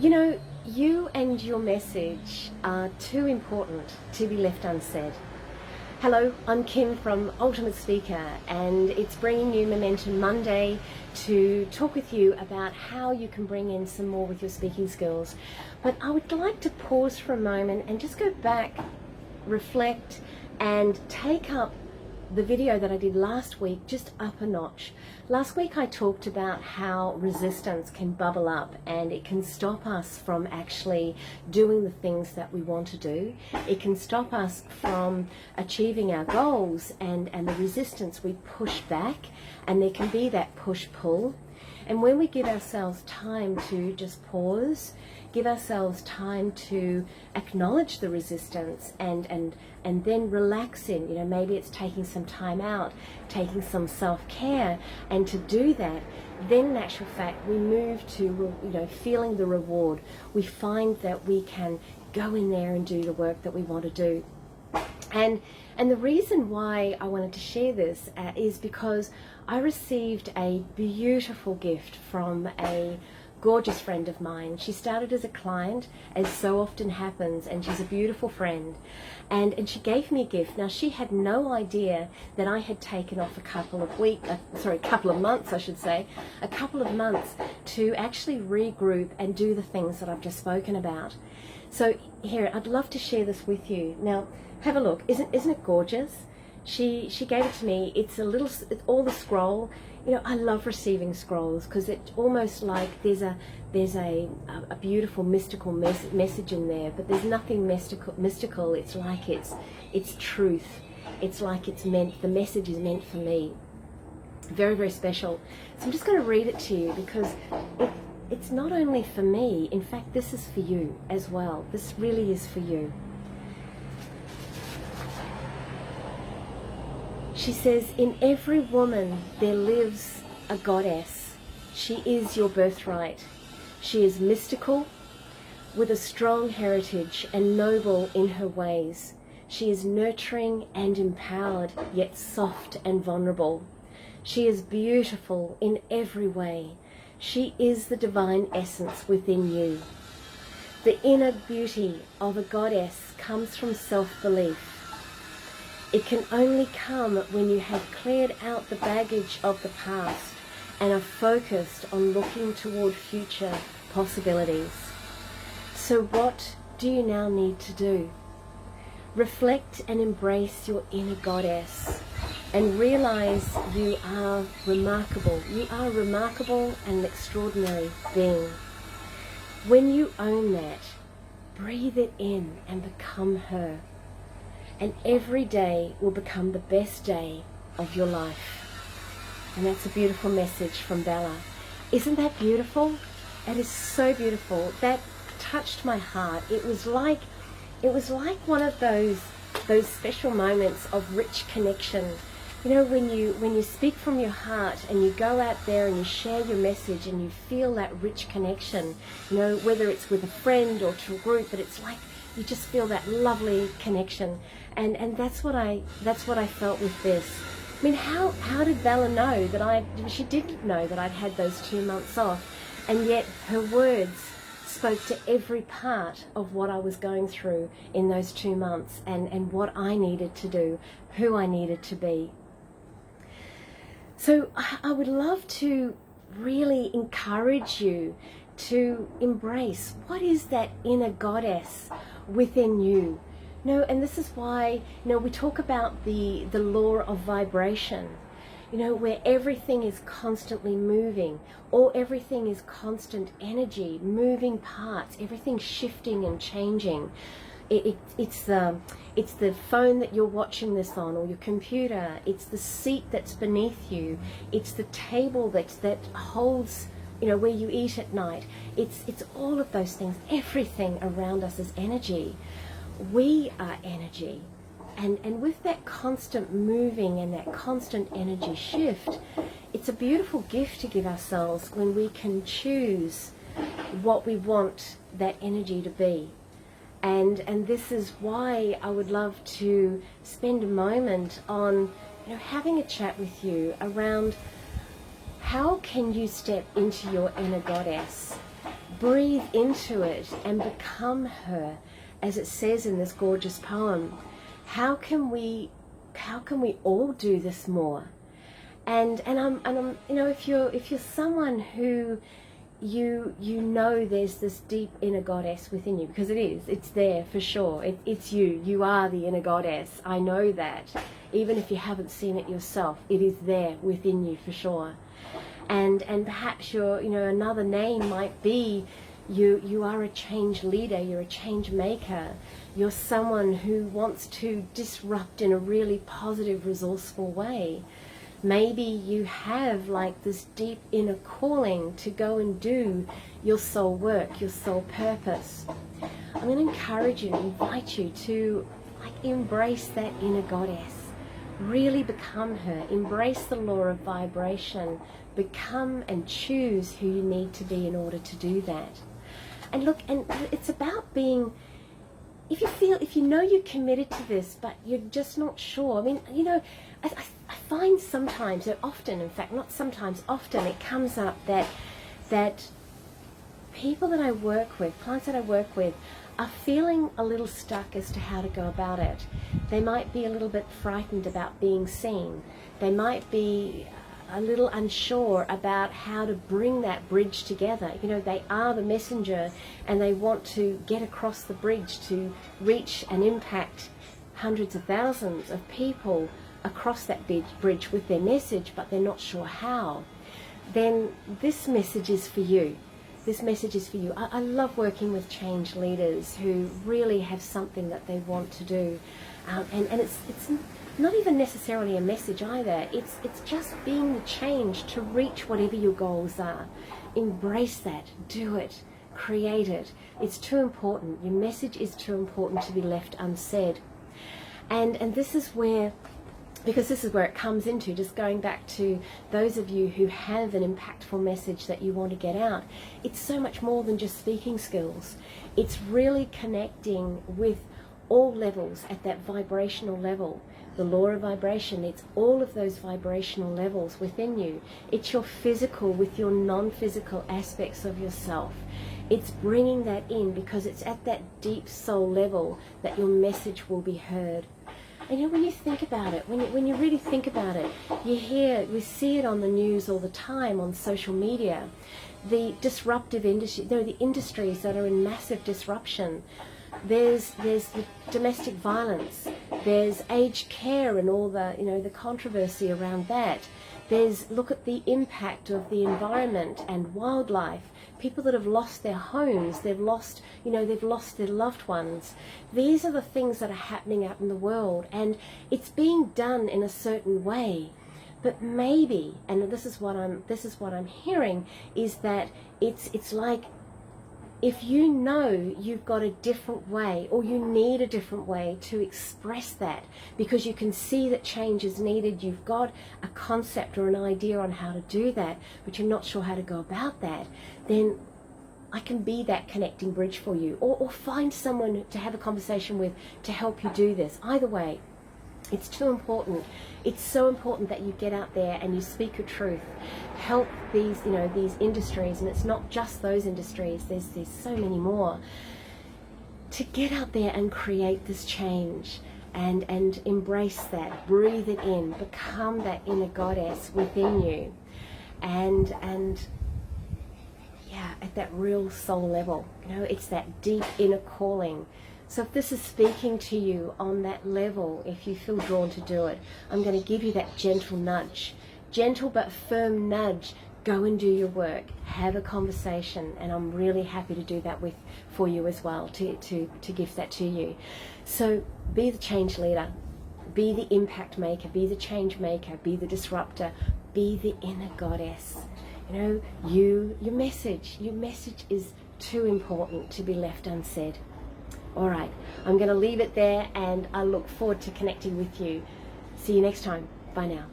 You know, you and your message are too important to be left unsaid. Hello, I'm Kim from Ultimate Speaker, and it's Bringing You Momentum Monday to talk with you about how you can bring in some more with your speaking skills. But I would like to pause for a moment and just go back, reflect, and take up the video that I did last week just up a notch. Last week I talked about how resistance can bubble up and it can stop us from actually doing the things that we want to do. It can stop us from achieving our goals, and the resistance we push back, and there can be that push-pull. And when we give ourselves time to just pause, give ourselves time to acknowledge the resistance and then relax in, you know, maybe it's taking some time out, taking some self-care, and to do that, then in actual fact we move to, you know, feeling the reward. We find that we can go in there and do the work that we want to do. And the reason why I wanted to share this is because I received a beautiful gift from a gorgeous friend of mine. She started as a client, as so often happens, and she's a beautiful friend. And she gave me a gift. Now, she had no idea that I had taken off a couple of months, I should say, a couple of months to actually regroup and do the things that I've just spoken about. So here, I'd love to share this with you. Now, have a look. Isn't it gorgeous? She gave it to me. It's all the scroll. You know, I love receiving scrolls because it's almost like there's a beautiful mystical message in there, but there's nothing mystical. It's like it's truth. It's like the message is meant for me. Very, very special. So I'm just going to read it to you because it's not only for me. In fact, this is for you as well. This really is for you. She says, in every woman there lives a goddess. She is your birthright. She is mystical, with a strong heritage and noble in her ways. She is nurturing and empowered, yet soft and vulnerable. She is beautiful in every way. She is the divine essence within you. The inner beauty of a goddess comes from self-belief. It can only come when you have cleared out the baggage of the past and are focused on looking toward future possibilities. So what do you now need to do? Reflect and embrace your inner goddess and realize you are remarkable. You are a remarkable and extraordinary being. When you own that, breathe it in and become her. And every day will become the best day of your life. And that's a beautiful message from Bella. Isn't that beautiful? It is so beautiful. That touched my heart. It was like one of those special moments of rich connection. You know, when you speak from your heart and you go out there and you share your message and you feel that rich connection, you know, whether it's with a friend or to a group, but it's like you just feel that lovely connection. And that's what I felt with this. I mean, how did Bella know that she didn't know that I'd had those 2 months off, and yet her words spoke to every part of what I was going through in those 2 months and what I needed to do, who I needed to be. So I would love to really encourage you to embrace what is that inner goddess within you. You know, and this is why, you know, we talk about the law of vibration, you know, where everything is constantly moving, or everything is constant energy, moving parts, everything shifting and changing. It's the phone that you're watching this on, or your computer. It's the seat that's beneath you. It's the table that holds, you know, where you eat at night. It's all of those things. Everything around us is energy. We are energy. And with that constant moving and that constant energy shift, it's a beautiful gift to give ourselves when we can choose what we want that energy to be. And this is why I would love to spend a moment on, you know, having a chat with you around how can you step into your inner goddess breathe into it and become her, as it says in this gorgeous poem. How can we all do this more? And I'm you know, if you're someone who you know there's this deep inner goddess within you, because it's there for sure. It's you are the inner goddess. I know that. Even if you haven't seen it yourself, it is there within you for sure. And perhaps another name might be you are a change leader, you're a change maker, you're someone who wants to disrupt in a really positive, resourceful way. Maybe you have like this deep inner calling to go and do your soul work, your soul purpose. I'm going to encourage you, invite you to embrace that inner goddess. Really become her. Embrace the law of vibration. Become and choose who you need to be in order to do that. And look, and it's about being, if you know you're committed to this, but you're just not sure. I mean, I find sometimes, or often, in fact, not sometimes, often, it comes up that people that I work with, clients that I work with, are feeling a little stuck as to how to go about it. They might be a little bit frightened about being seen. They might be a little unsure about how to bring that bridge together. They are the messenger and they want to get across the bridge to reach and impact hundreds of thousands of people across that bridge with their message, but they're not sure how. Then this message is for you. This message is for you. I love working with change leaders who really have something that they want to do. And it's not even necessarily a message either. It's just being the change to reach whatever your goals are. Embrace that. Do it. Create it. It's too important. Your message is too important to be left unsaid. And this is where, because this is where it comes into, just going back to those of you who have an impactful message that you want to get out, it's so much more than just speaking skills. It's really connecting with all levels at that vibrational level. The law of vibration, it's all of those vibrational levels within you. It's your physical with your non-physical aspects of yourself. It's bringing that in because it's at that deep soul level that your message will be heard. And when you think about it, when you really think about it, we see it on the news all the time, on social media. The disruptive industry, there are the industries that are in massive disruption. There's the domestic violence. There's aged care and all the controversy around that. Look at the impact of the environment and wildlife. People that have lost their homes, they've lost their loved ones. These are the things that are happening out in the world, and it's being done in a certain way. But maybe, and this is what I'm hearing, is that it's like, if you know you've got a different way, or you need a different way to express that, because you can see that change is needed, you've got a concept or an idea on how to do that, but you're not sure how to go about that, then I can be that connecting bridge for you, or find someone to have a conversation with to help you do this. Either way, it's too important. It's so important that you get out there and you speak your truth. Help these industries, and it's not just those industries, there's so many more, to get out there and create this change and embrace that, breathe it in, become that inner goddess within you, and at that real soul level. It's that deep inner calling. So if this is speaking to you on that level, if you feel drawn to do it, I'm going to give you that gentle nudge. Gentle but firm nudge. Go and do your work. Have a conversation. And I'm really happy to do that for you as well, to give that to you. So be the change leader. Be the impact maker. Be the change maker. Be the disruptor. Be the inner goddess. Your message is too important to be left unsaid. All right, I'm going to leave it there, and I look forward to connecting with you. See you next time. Bye now.